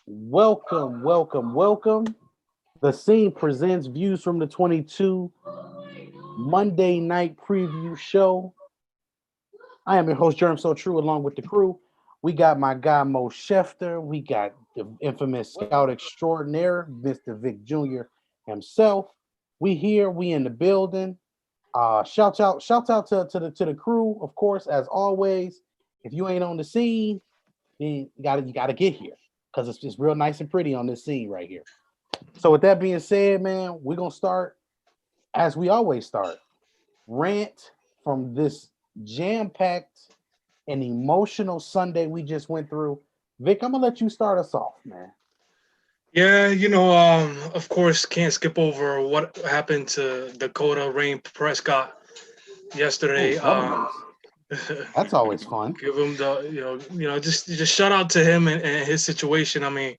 Welcome, welcome, welcome. The Scene presents views from the 22 Monday night preview show. I am your host, Germ So True, along with the crew. We got my guy Mo Schefter. We got the infamous scout extraordinaire, Mr. Vic Jr. himself. We here, we in the building. Shout out to the crew, of course, as always. If you ain't on the scene, then you gotta get here because it's just real nice and pretty on this scene right here. So with that being said, man, we're gonna start as we always start. Rant from this jam-packed and emotional Sunday we just went through. Vic, I'm gonna let you start us off, man. Yeah, of course, can't skip over what happened to Dakota Rain Prescott Oh, yesterday. double mace. That's always fun. Give him just shout out to him and his situation. I mean,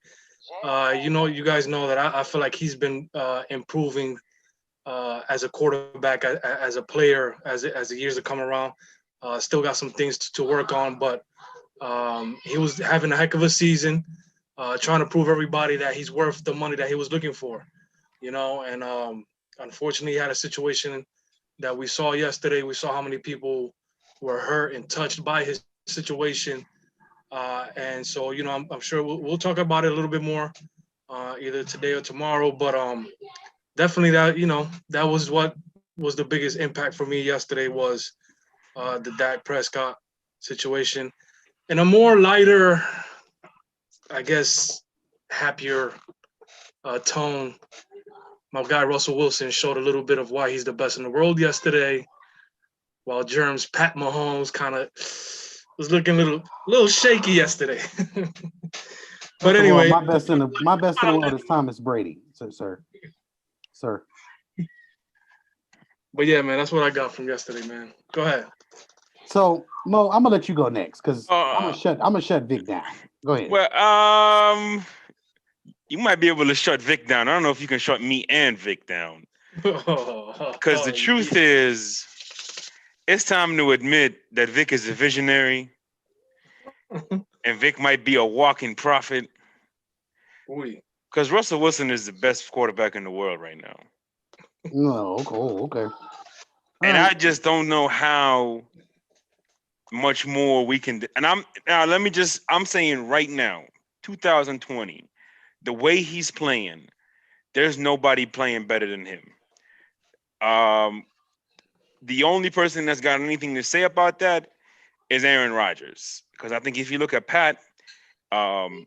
you guys know that I feel like he's been improving as a quarterback, as a player, as the years have come around. Still got some things to work on, but he was having a heck of a season, trying to prove everybody that he's worth the money that he was looking for. And unfortunately, he had a situation that we saw yesterday. We saw how many people were hurt and touched by his situation. And so, I'm sure we'll talk about it a little bit more either today or tomorrow. But definitely that was what was the biggest impact for me yesterday was the Dak Prescott situation. In a more lighter, I guess, happier tone, my guy Russell Wilson showed a little bit of why he's the best in the world yesterday, while Germ's Pat Mahomes kind of was looking a little shaky yesterday. But First of all, anyway, my best in the world is Thomas Brady, sir. but yeah, man, that's what I got from yesterday, man. Go ahead. So Mo, I'm gonna let you go next because I'm gonna Uh, shut I'm gonna shut Vic down. Go ahead. well, you might be able to shut Vic down. I don't know if you can shut me and Vic down. Because the truth Yeah. is, it's time to admit that Vic is a visionary and Vic might be a walking prophet. Oui. Because Russell Wilson is the best quarterback in the world right now. No, okay. All And right. I just don't know how much more we can. And I'm saying right now, 2020, the way he's playing, there's nobody playing better than him. Um, the only person that's got anything to say about that is Aaron Rodgers. Because I think if you look at Pat, um,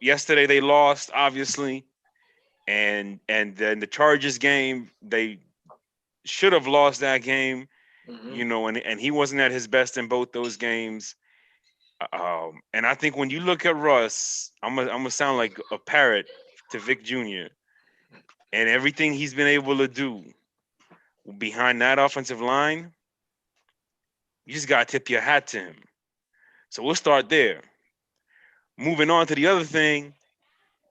yesterday they lost, obviously, and then the Chargers game, they should have lost that game, Hmm. and he wasn't at his best in both those games. And I think when you look at Russ, I'm gonna sound like a parrot to Vic Jr. and everything he's been able to do behind that offensive line, you just gotta tip your hat to him. So we'll start there. Moving on to the other thing,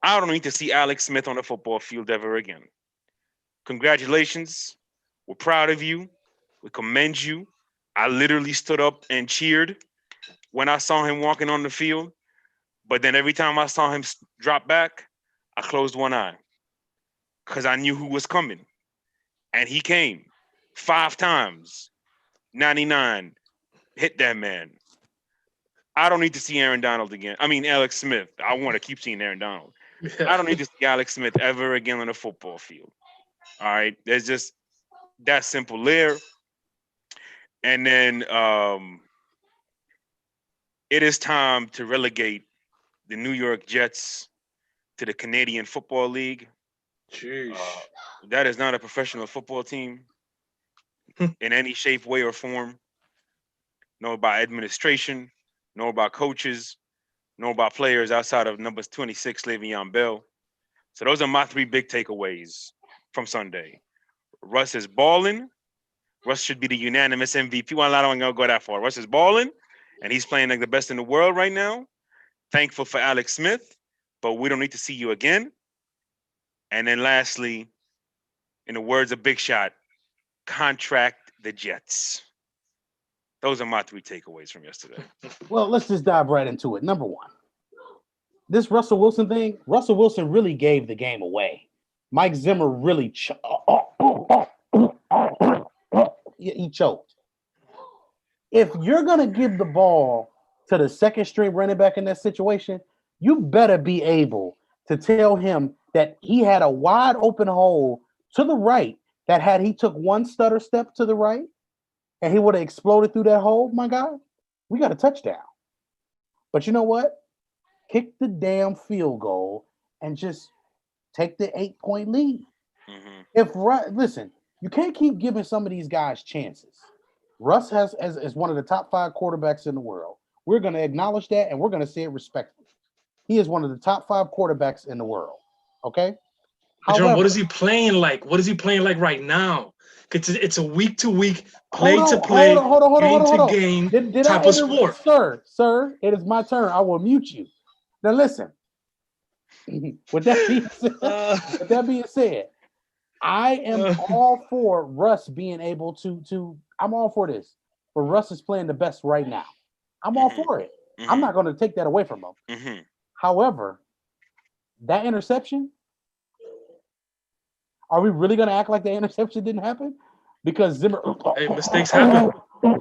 I don't need to see Alex Smith on the football field ever again. Congratulations. We're proud of you. We commend you. I literally stood up and cheered when I saw him walking on the field. But then every time I saw him drop back, I closed one eye because I knew who was coming. And he came 5 times. 99. Hit that man. I don't need to see Aaron Donald again. I mean, Alex Smith. I want to keep seeing Aaron Donald. Yeah. I don't need to see Alex Smith ever again on a football field. All right. There's just that simple there. And then it is time to relegate the New York Jets to the Canadian Football League. Uh, Jeez. that is not a professional football team in any shape, way, or form. No about administration, no about coaches, no about players outside of number 26, Le'Veon Bell. So those are my three big takeaways from Sunday. Russ is balling. Russ should be the unanimous MVP. Well, I don't want to go that far. Russ is balling, and he's playing like the best in the world right now. Thankful for Alex Smith, but we don't need to see you again. And then lastly, in the words of Big Shot, contract the Jets. Those are my three takeaways from yesterday. Well, let's just dive right into it. Number one, this Russell Wilson thing, Russell Wilson really gave the game away. Mike Zimmer really he choked. If you're gonna give the ball to the second string running back in that situation, you better be able to tell him that he had a wide open hole to the right that had he took one stutter step to the right and he would have exploded through that hole, my guy, we got a touchdown. But you know what? Kick the damn field goal and just take the 8-point lead. Listen, you can't keep giving some of these guys chances. Russ is one of the top 5 quarterbacks in the world. We're going to acknowledge that, and we're going to say it respectfully. He is one of the top 5 quarterbacks in the world. Okay. However, what is he playing like? What is he playing like right now? It's a week to week, play to play, game to game type of sport. Sir, it is my turn. I will mute you. Now listen. With that being said, I am all for Russ being able to. I'm all for this. But Russ is playing the best right now. I'm all for it. I'm not going to take that away from him. However, that interception. Are we really going to act like the interception didn't happen? Because Zimmer. Hey, mistakes happen. Yeah,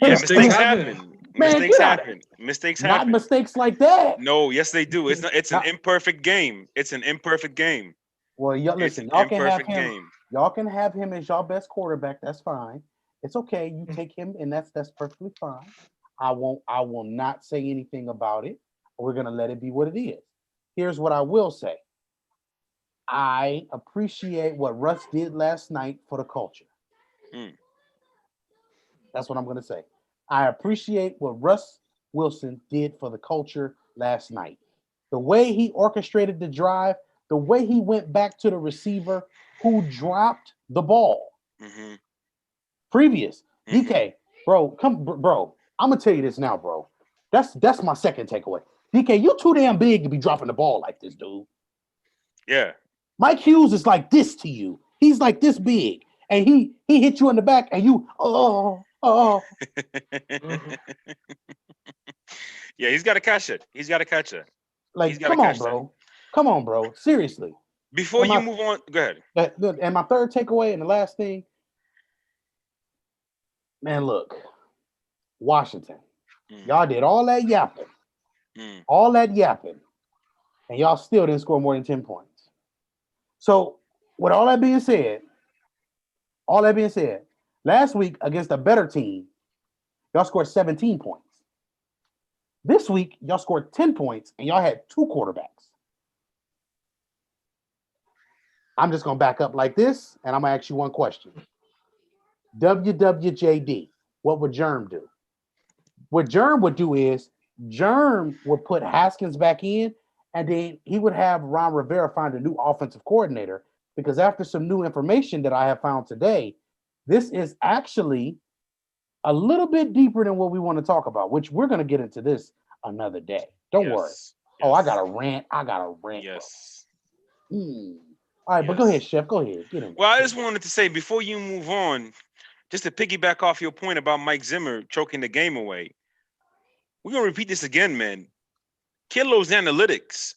mistakes happen. Mistakes happen. Mistakes happen. Not mistakes like that. No, yes, they do. It's not. It's an imperfect game. It's an imperfect game. Well, listen, y'all can have him. Game. Y'all can have him as y'all best quarterback. That's fine. It's okay. You take him, and that's perfectly fine. I will not say anything about it. We're gonna let it be what it is. Here's what I will say. I appreciate what Russ did last night for the culture. That's what I'm going to say. I appreciate what Russ Wilson did for the culture last night. The way he orchestrated the drive, the way he went back to the receiver who dropped the ball. Previous. DK, bro, I'm going to tell you this now, bro. That's my second takeaway. DK, you're too damn big to be dropping the ball like this, dude. Yeah. Mike Hughes is like this to you. He's like this big. And he hit you in the back and you, Yeah, he's got to catch it. He's got to catch it. Like, come on, bro. Come on, bro. Seriously. Before you move on, go ahead. And my third takeaway and the last thing, man, look, Washington, y'all did all that yapping, and y'all still didn't score more than 10 points. So, with all that being said, last week against a better team, y'all scored 17 points. This week, y'all scored 10 points, and y'all had 2 quarterbacks. I'm just going to back up like this, and I'm going to ask you one question. WWJD, what would Germ do? What Germ would do is Germ would put Haskins back in, and then he would have Ron Rivera find a new offensive coordinator, because after some new information that I have found today, this is actually a little bit deeper than what we want to talk about, which we're going to get into this another day. Don't worry. Yes. Oh, I got a rant. Yes. All right, but go ahead, Chef. Go ahead. Get in. Well, I just wanted to say, before you move on, just to piggyback off your point about Mike Zimmer choking the game away, we're going to repeat this again, man. Kilo's analytics.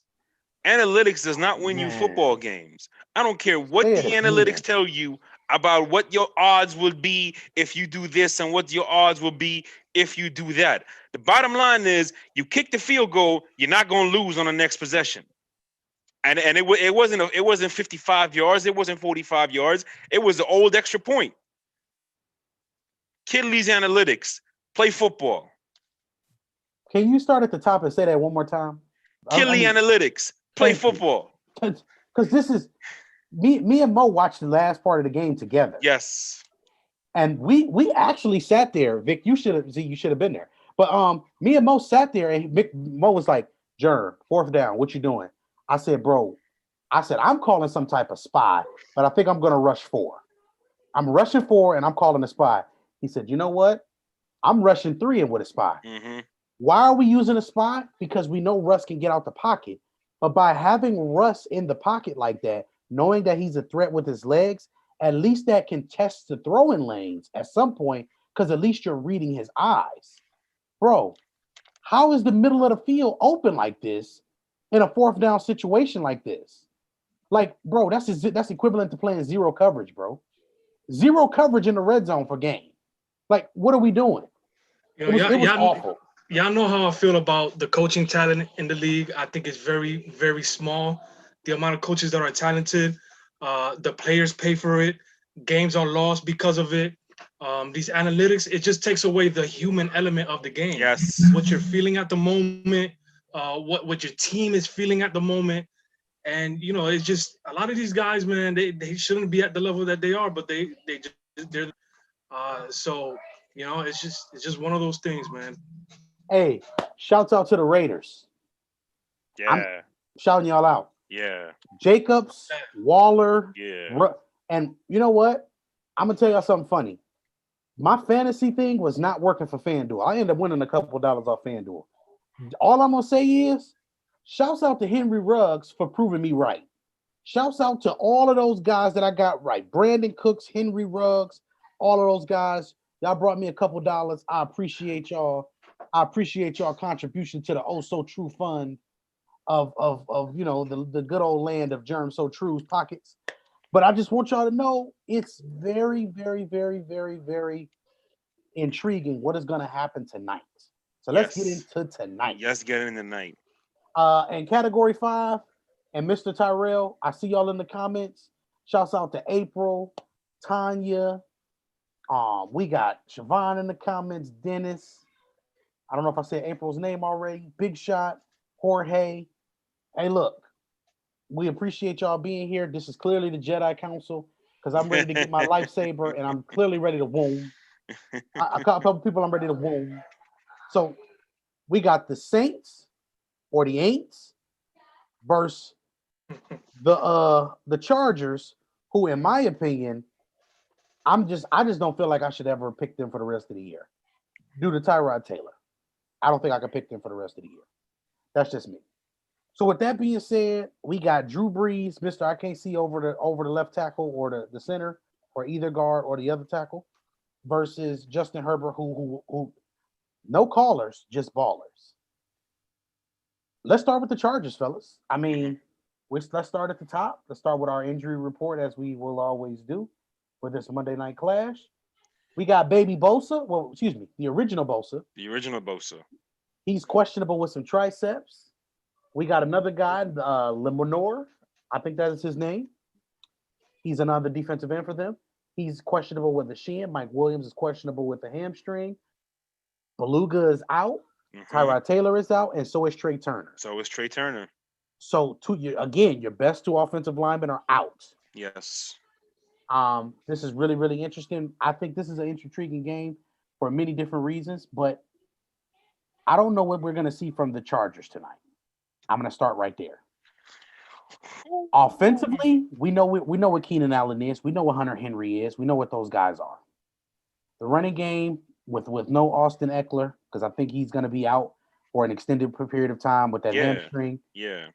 Analytics does not win you football games. I don't care what the analytics tell you about what your odds would be if you do this and what your odds will be if you do that. The bottom line is, you kick the field goal, you're not going to lose on the next possession. And it wasn't 55 yards, it wasn't 45 yards, it was the old extra point. Kidley's analytics, play football. Can you start at the top and say that one more time? Kidley analytics, play football. Because this is me and Mo watched the last part of the game together. Yes. And we actually sat there. Vic, you should have been there. But me and Mo sat there, and Mo was like, "Germ, 4th down, what you doing?" I said, "Bro," I'm calling some type of spy, but I think I'm gonna rush 4. I'm rushing 4 and I'm calling a spy. He said, "You know what? I'm rushing 3 and with a spy." Why are we using a spy? Because we know Russ can get out the pocket. But by having Russ in the pocket like that, knowing that he's a threat with his legs, at least that can test the throwing lanes at some point, because at least you're reading his eyes. Bro, how is the middle of the field open like this? in a fourth down situation like this. Like, bro, that's equivalent to playing zero coverage, bro. Zero coverage in the red zone for game. Like, what are we doing? You It know, was y'all, it was y'all, awful. y'all know how I feel about the coaching talent in the league. I think it's very, very small. The amount of coaches that are talented, the players pay for it. Games are lost because of it. These analytics, it just takes away the human element of the game. Yes. What you're feeling at the moment, what your team is feeling at the moment, and you know, it's just a lot of these guys, man. They shouldn't be at the level that they are, but they're. So you know, it's just one of those things, man. Hey, shouts out to the Raiders. I'm Yeah. shouting y'all out. Yeah. Jacobs, Waller, Yeah. and you know what? I'm gonna tell y'all something funny. My fantasy thing was not working for FanDuel. I ended up winning a couple of dollars off FanDuel. All I'm gonna say is, shouts out to Henry Ruggs for proving me right. Shouts out to all of those guys that I got right. Brandon Cooks, Henry Ruggs, all of those guys. Y'all brought me a couple dollars. I appreciate y'all. I appreciate y'all contribution to the Oh So True fund of you know the good old land of Germ So True's pockets. But I just want y'all to know it's very, very, very, very, very intriguing what is going to happen tonight. So let's get Yes. into tonight. Yes, get in the night. And category 5 and Mr. Tyrell, I see y'all in the comments. Shouts out to April, Tanya. We got Siobhan in the comments, Dennis. I don't know if I said April's name already. Big Shot, Jorge. Hey, look, we appreciate y'all being here. This is clearly the Jedi Council because I'm ready to get my lightsaber and I'm clearly ready to wound. A couple people I'm ready to wound. So we got the Saints or the Aints versus the Chargers, who, in my opinion, I just don't feel like I should ever pick them for the rest of the year due to Tyrod Taylor. I don't think I can pick them for the rest of the year. That's just me. So with that being said, we got Drew Brees, Mr. I can't see over the left tackle or the center or either guard or the other tackle, versus Justin Herbert, who no callers, just ballers. Let's start with the Chargers, fellas. I mean, let's start at the top. Let's start with our injury report, as we will always do for this Monday Night Clash. We got Baby Bosa. Well, excuse me, the original Bosa. The original Bosa. He's questionable with some triceps. We got another guy, Lemonor. I think that is his name. He's another defensive end for them. He's questionable with the shin. Mike Williams is questionable with the hamstring. Beluga is out. Tyrod Taylor is out, and so is Trey Turner. So is Trey Turner. So, your best two offensive linemen are out. Yes. This is really, really interesting. I think this is an intriguing game for many different reasons, but I don't know what we're going to see from the Chargers tonight. I'm going to start right there. Offensively, we know what Keenan Allen is. We know what Hunter Henry is. We know what those guys are. The running game with no Austin Eckler, because I think he's going to be out for an extended period of time with that hamstring. Yeah.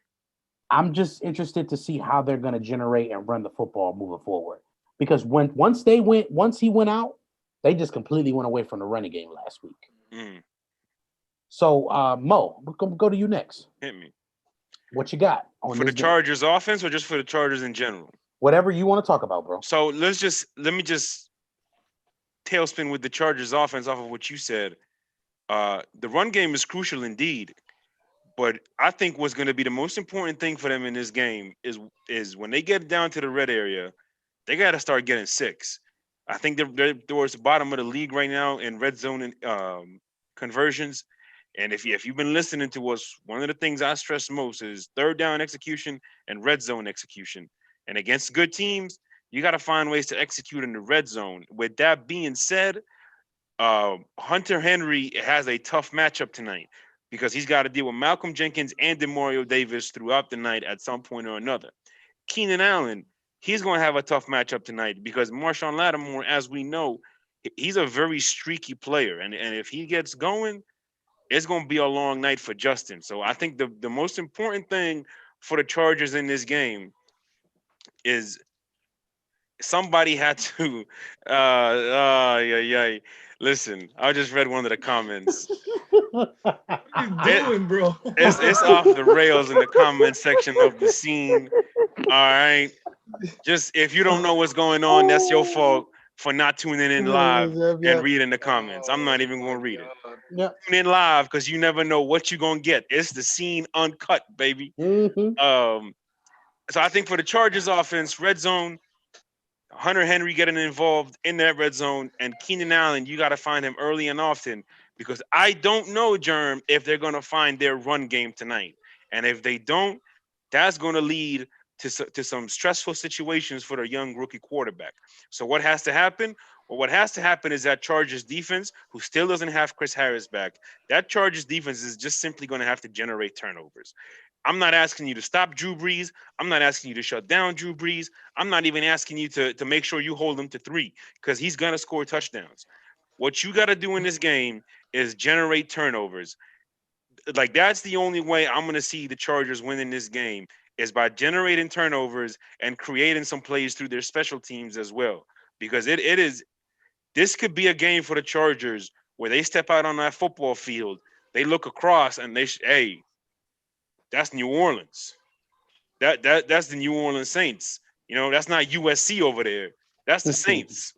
I'm just interested to see how they're going to generate and run the football moving forward. Because once he went out, they just completely went away from the running game last week. So Mo, we're gonna go to you next. Hit me. What you got on for this the Chargers offense, or just for the Chargers in general? Whatever you want to talk about, bro. So let me just tailspin with the Chargers offense off of what you said. The run game is crucial indeed, but I think what's going to be the most important thing for them in this game is when they get down to the red area, they got to start getting six. I think they're towards the bottom of the league right now in red zone conversions. And if you've been listening to us, one of the things I stress most is third down execution and red zone execution. And against good teams, you got to find ways to execute in the red zone. With that being said, Hunter Henry has a tough matchup tonight because he's got to deal with Malcolm Jenkins and Demario Davis throughout the night at some point or another. Keenan Allen, he's going to have a tough matchup tonight because Marshawn Lattimore, as we know, he's a very streaky player. And if he gets going, it's going to be a long night for Justin. So I think the most important thing for the Chargers in this game is somebody had to. Yeah. Listen, I just read one of the comments. What you doing, bro? It's off the rails in the comment section of the scene. All right. Just if you don't know what's going on, that's your fault for not tuning in live and reading the comments. I'm not even gonna read it. Yep. Tune in live because you never know what you're gonna get. It's the scene uncut, baby. So I think for the Chargers offense, red zone, Hunter Henry getting involved in that red zone, and Keenan Allen, you got to find him early and often because I don't know, Germ, if they're going to find their run game tonight. And if they don't, that's going to lead to some stressful situations for their young rookie quarterback. So what has to happen? Well, what has to happen is that Chargers defense, who still doesn't have Chris Harris back, that Chargers defense is just simply going to have to generate turnovers. I'm not asking you to stop Drew Brees. I'm not asking you to shut down Drew Brees. I'm not even asking you to make sure you hold him to 3 because he's going to score touchdowns. What you got to do in this game is generate turnovers. Like, that's the only way I'm going to see the Chargers winning this game is by generating turnovers and creating some plays through their special teams as well. Because this could be a game for the Chargers where they step out on that football field, they look across and hey, that's New Orleans. That's the New Orleans Saints. You know, that's not USC over there. That's the Saints.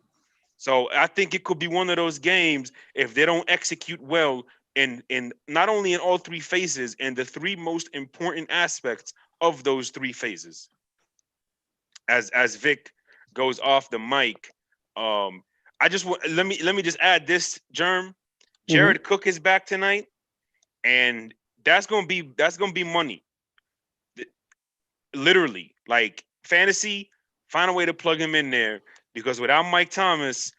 So I think it could be one of those games if they don't execute well in not only in all 3 phases, and the 3 most important aspects of those 3 phases. As Vic goes off the mic, I just want let me just add this, Germ. Jared Cook is back tonight, and that's gonna be money. Literally, like fantasy, find a way to plug him in there because without Mike Thomas,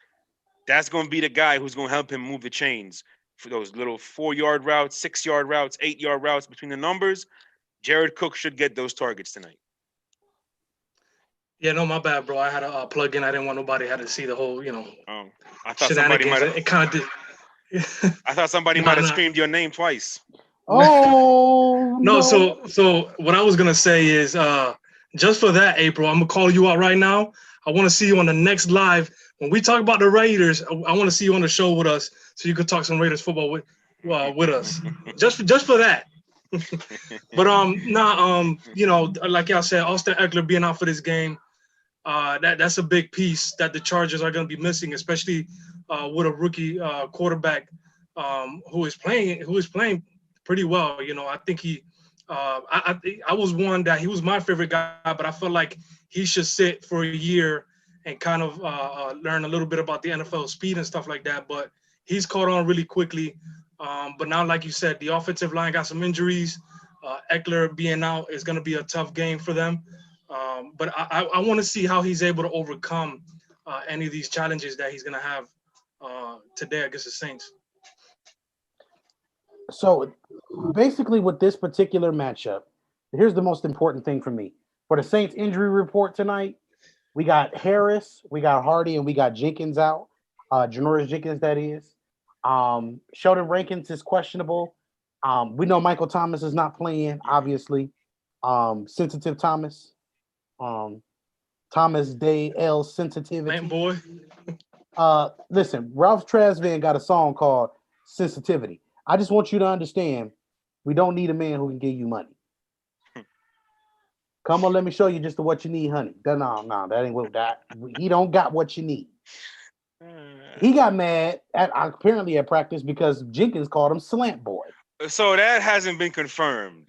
that's going to be the guy who's going to help him move the chains for those little 4-yard routes, 6-yard routes, 8-yard routes between the numbers. Jared Cook should get those targets tonight. Yeah, no, my bad, bro. I had a plug in. I didn't want nobody had to see the whole, I thought somebody might have. It kind of did. I thought somebody might have screamed your name twice. Oh no. So what I was gonna say is, just for that, April, I'm gonna call you out right now. I want to see you on the next live when we talk about the Raiders. I want to see you on the show with us so you could talk some Raiders football with us. just for that. But like y'all said, Austin Eckler being out for this game, that's a big piece that the Chargers are going to be missing, especially with a rookie quarterback who is playing pretty well. I think I was one that he was my favorite guy, but I felt like he should sit for a year and kind of learn a little bit about the NFL speed and stuff like that. But he's caught on really quickly. But now, like you said, the offensive line got some injuries. Eckler being out is going to be a tough game for them. But I want to see how he's able to overcome any of these challenges that he's going to have today against the Saints. So basically with this particular matchup, here's the most important thing for me. For the Saints injury report tonight, we got Harris, we got Hardy, and we got Jenkins out. Janoris Jenkins, that is. Sheldon Rankins is questionable. We know Michael Thomas is not playing, obviously. Sensitive Thomas. Thomas Day L Sensitivity. Man, boy. Listen, Ralph Tresvant got a song called Sensitivity. I just want you to understand, we don't need a man who can give you money. Come on, let me show you just what you need, honey. No, that ain't what that. He don't got what you need. He got mad apparently at practice because Jenkins called him slant boy. So that hasn't been confirmed.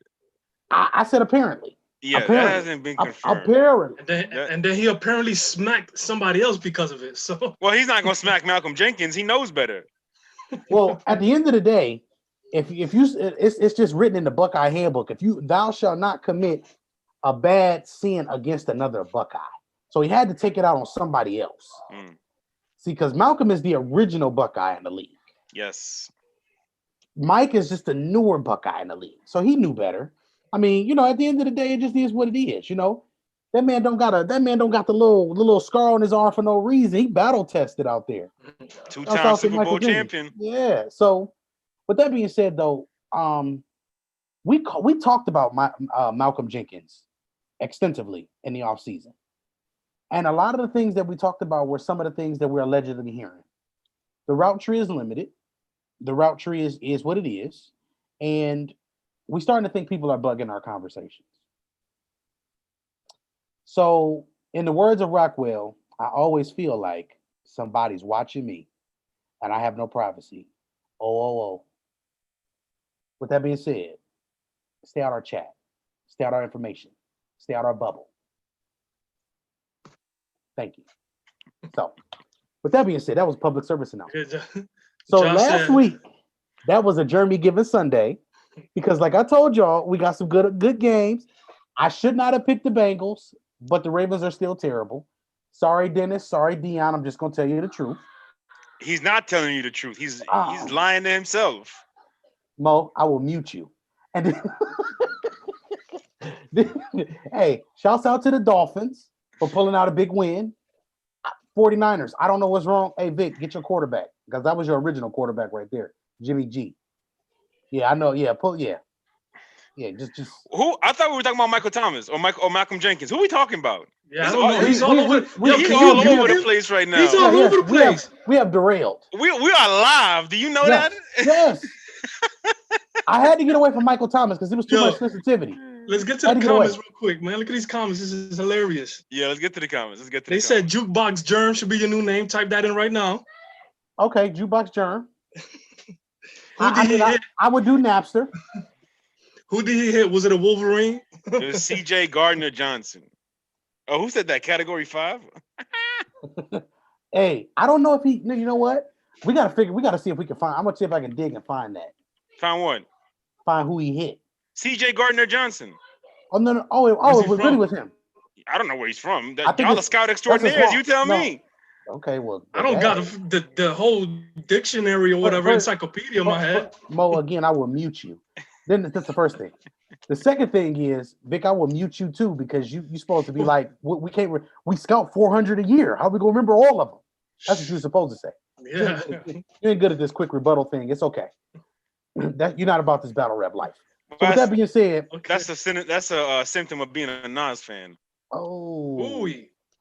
I said apparently. Yeah, apparently. That hasn't been confirmed. Apparently. And then he apparently smacked somebody else because of it. So well, he's not gonna smack Malcolm Jenkins. He knows better. Well, at the end of the day, if you it's just written in the Buckeye handbook. If thou shalt not commit a bad sin against another Buckeye. So he had to take it out on somebody else. See, because Malcolm is the original Buckeye in the league. Yes. Mike is just a newer Buckeye in the league. So he knew better. I mean, at the end of the day, it just is what it is. That man don't got the little scar on his arm for no reason. He battle tested out there. 2-time Super Bowl champion. Yeah. So with that being said, though, we talked about Malcolm Jenkins extensively in the offseason. And a lot of the things that we talked about were some of the things that we're allegedly hearing. The route tree is limited. The route tree is what it is. And we're starting to think people are bugging our conversations. So, in the words of Rockwell, I always feel like somebody's watching me and I have no privacy. Oh. With that being said, stay out our chat, stay out our information, stay out our bubble. Thank you. So, with that being said, that was public service announcement. So last week, that was a Jeremy Given Sunday because, like I told y'all, we got some good games. I should not have picked the Bengals, but the Ravens are still terrible. Sorry, Dennis. Sorry, Dion. I'm just gonna tell you the truth. He's not telling you the truth. He's lying to himself. Mo, I will mute you. And hey, shouts out to the Dolphins for pulling out a big win. 49ers, I don't know what's wrong. Hey, Vic, get your quarterback because that was your original quarterback right there, Jimmy G. Yeah, I know. Yeah, just. Who? I thought we were talking about Michael Thomas or Malcolm Jenkins. Who are we talking about? Yeah, I don't know. He's all over. He's all over the place right now. He's all over the place. We have derailed. We are live. Do you know that? Yes. I had to get away from Michael Thomas because it was too much sensitivity. Let's get to the comments real quick, man. Look at these comments. This is hilarious. Yeah, let's get to the comments. They said Jukebox Germ should be your new name. Type that in right now. Okay, Jukebox Germ. I would do Napster. Who did he hit? Was it a Wolverine? It was C.J. Gardner Johnson. Oh, who said that? Category 5? Hey, I don't know if he. You know what? We gotta see if we can find. I'm gonna see if I can dig and find that. Find what? Find who he hit. C.J. Gardner Johnson. Oh no! Oh, it was really with him. I don't know where he's from. Y'all a scout extraordinaire. You tell me. Okay, well, I don't got the whole dictionary or whatever encyclopedia in my head. Mo, again, I will mute you. Then that's the first thing. The second thing is, Vic, I will mute you too because you supposed to be like we can't. We scout 400 a year. How are we gonna remember all of them? That's what you're supposed to say. Yeah, you ain't good at this quick rebuttal thing. It's okay. That you're not about this battle rap life. So with that being said, that's a symptom of being a Nas fan. Oh,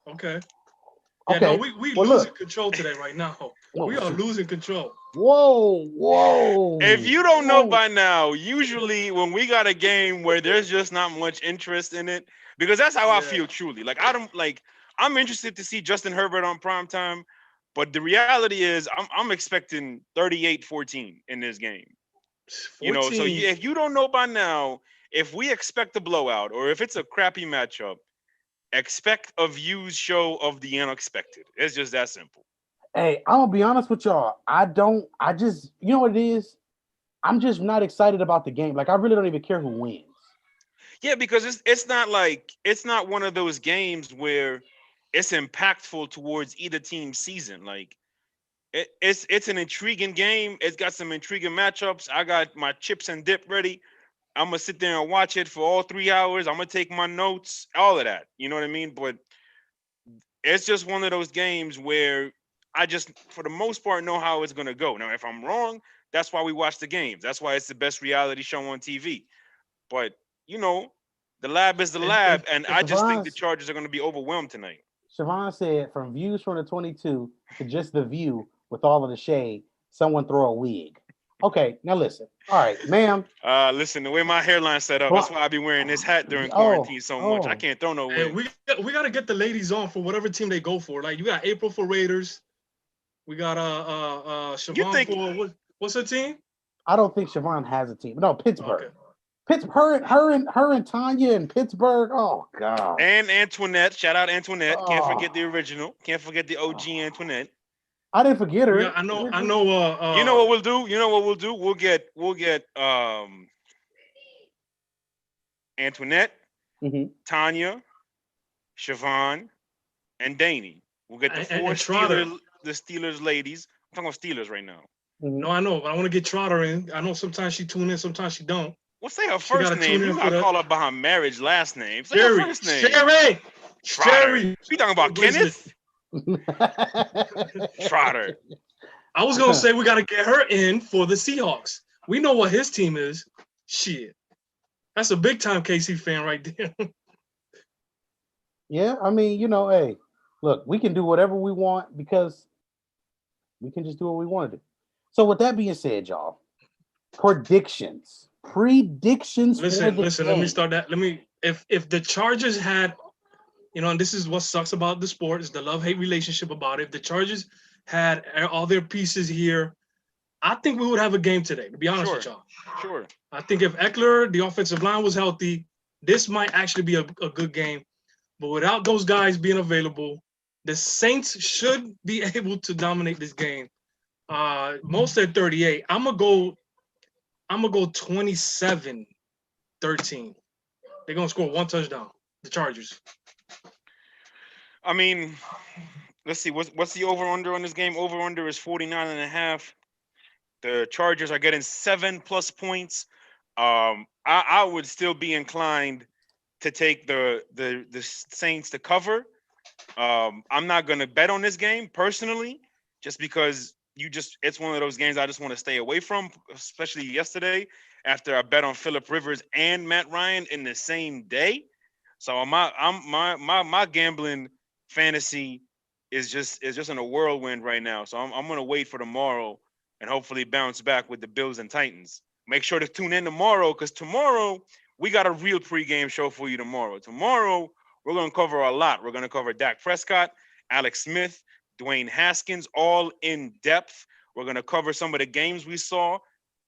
okay. Yeah, okay. No, we losing control today right now. We are losing control. Whoa. If you don't know by now, usually when we got a game where there's just not much interest in it, because that's how I feel truly. Like I'm interested to see Justin Herbert on primetime, but the reality is I'm expecting 38-14 in this game. 14. So if you don't know by now, if we expect a blowout or if it's a crappy matchup, expect a Views show of the unexpected. It's just that simple. Hey, I'm gonna be honest with y'all. I just, you know what it is? I'm just not excited about the game. Like, I really don't even care who wins. Yeah, because it's not one of those games where it's impactful towards either team's season. Like, it's an intriguing game. It's got some intriguing matchups. I got my chips and dip ready. I'm gonna sit there and watch it for all 3 hours. I'm gonna take my notes, all of that. You know what I mean? But it's just one of those games where I just, for the most part, know how it's gonna go. Now, if I'm wrong, that's why we watch the games. That's why it's the best reality show on TV. But the lab is the lab, and I just think the Chargers are gonna be overwhelmed tonight. Siobhan said, from Views from the 22 to just the view with all of the shade, someone throw a wig. Okay, now listen. All right, ma'am. Listen, the way my hairline's set up, that's why I be wearing this hat during quarantine so much. I can't throw no wig. We got to get the ladies on for whatever team they go for. Like, you got April for Raiders. We got Siobhan for what's her team? I don't think Siobhan has a team. No, Pittsburgh. Okay. Pittsburgh, her and Tanya in Pittsburgh. Oh God. And Antoinette. Shout out Antoinette. Can't forget the original. Can't forget the OG Antoinette. I didn't forget her. Yeah, I know. You know what we'll do? We'll get Antoinette, Tanya, Siobhan, and Danny. We'll get the four Steelers ladies. I'm talking about Steelers right now. No, I know, but I want to get Trotter in. I know sometimes she tune in, sometimes she don't. Well, say her first name. You gotta call her by her marriage last name. Say Sherry. her first name. Sherry. We talking about Kenneth? Trotter. I was gonna say we gotta get her in for the Seahawks. We know what his team is. Shit. That's a big time KC fan right there. Yeah, I mean, hey, look, we can do whatever we want because we can just do what we want to do. So with that being said, y'all, predictions for the Listen. Let me game. start that. If the Chargers had, and this is what sucks about the sport is the love-hate relationship about it. If the Chargers had all their pieces here, I think we would have a game today. To be honest with y'all, Sure. I think if Eckler, the offensive line was healthy, this might actually be a good game. But without those guys being available, the Saints should be able to dominate this game. Most at 38. I'm gonna go 27-13. They're gonna score one touchdown. The Chargers. I mean, let's see. What's the over-under on this game? Over-under is 49.5. The Chargers are getting 7+ points. I would still be inclined to take the Saints to cover. I'm not gonna bet on this game personally, just because it's one of those games I just want to stay away from, especially yesterday after I bet on Phillip Rivers and Matt Ryan in the same day. So my gambling fantasy is just in a whirlwind right now. So I'm gonna wait for tomorrow and hopefully bounce back with the Bills and Titans. Make sure to tune in tomorrow, because tomorrow we got a real pregame show for you tomorrow. Tomorrow we're gonna cover a lot. We're gonna cover Dak Prescott, Alex Smith, Dwayne Haskins, all in depth. We're gonna cover some of the games we saw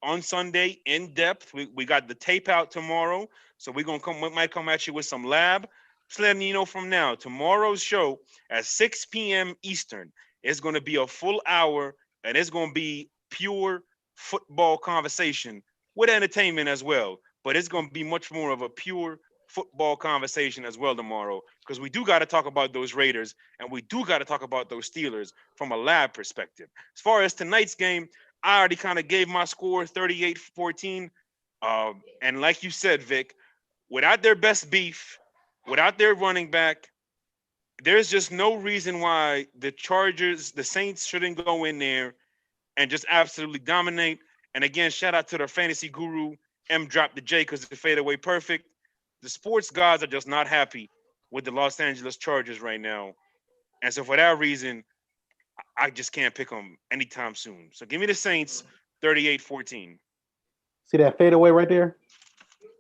on Sunday in depth. We got the tape out tomorrow, so we might come at you with some lab. Just letting you know from now, tomorrow's show at 6 p.m. Eastern is going to be a full hour, and it's going to be pure football conversation with entertainment as well. But it's going to be much more of a pure football conversation as well tomorrow, because we do got to talk about those Raiders and we do got to talk about those Steelers from a lab perspective. As far as tonight's game, I already kind of gave my score 38-14. And like you said, Vic, without their best beef, without their running back, there's just no reason why the Saints shouldn't go in there and just absolutely dominate. And again, shout out to the fantasy guru, M dropped the J because it fade away perfect. The sports gods are just not happy with the Los Angeles Chargers right now. And so for that reason, I just can't pick them anytime soon. So give me the Saints 38-14. See that fadeaway right there?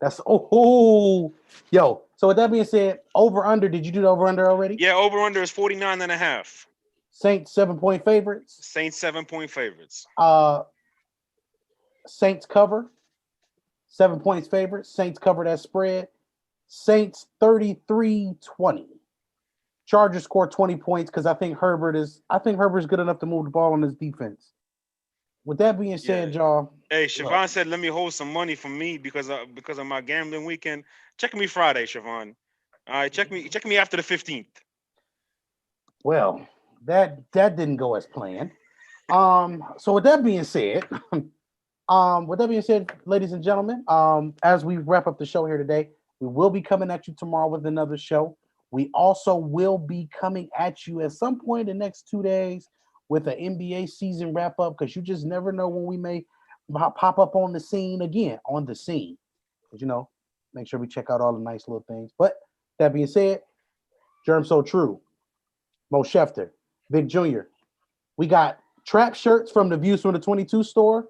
That's yo. So with that being said, over under. Did you do the over under already? Yeah, over under is 49.5. Saints 7-point favorites. Saints 7-point favorites. Saints cover 7 points favorites. Saints cover that spread. Saints 33-20. Chargers score 20 points because I think Herbert's good enough to move the ball on his defense. With that being said, y'all. Hey, Siobhan said, let me hold some money for me because of my gambling weekend. Check me Friday, Siobhan. All right, check me after the 15th. Well, that didn't go as planned. So with that being said, ladies and gentlemen, as we wrap up the show here today, we will be coming at you tomorrow with another show. We also will be coming at you at some point in the next 2 days with an NBA season wrap up, because you just never know when we may pop up on the scene again, But, make sure we check out all the nice little things. But that being said, Germ So True, Mo Schefter, Vic Jr., we got trap shirts from the Views from the 22 store,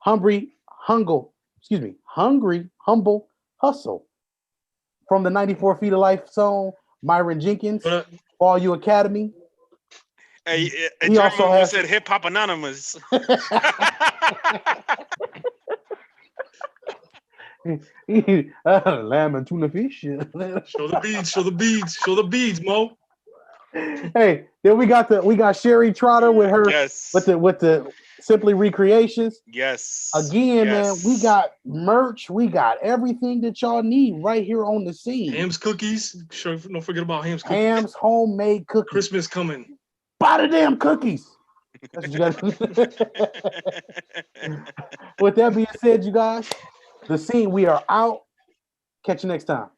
Hungry Humble Hustle from the 94 Feet of Life Zone, Myron Jenkins, for all you Academy. Hey, he also said Hip Hop Anonymous. Lamb and tuna fish. Show the beads, Mo. Hey, then we got Sherry Trotter with her with the Simply Recreations. Yes. Again, man, we got merch. We got everything that y'all need right here on the scene. Ham's cookies. Sure, don't forget about Ham's cookies. Ham's homemade cookies. Christmas coming. Buy the damn cookies. That's what you got. With that being said, you guys, the scene, we are out. Catch you next time.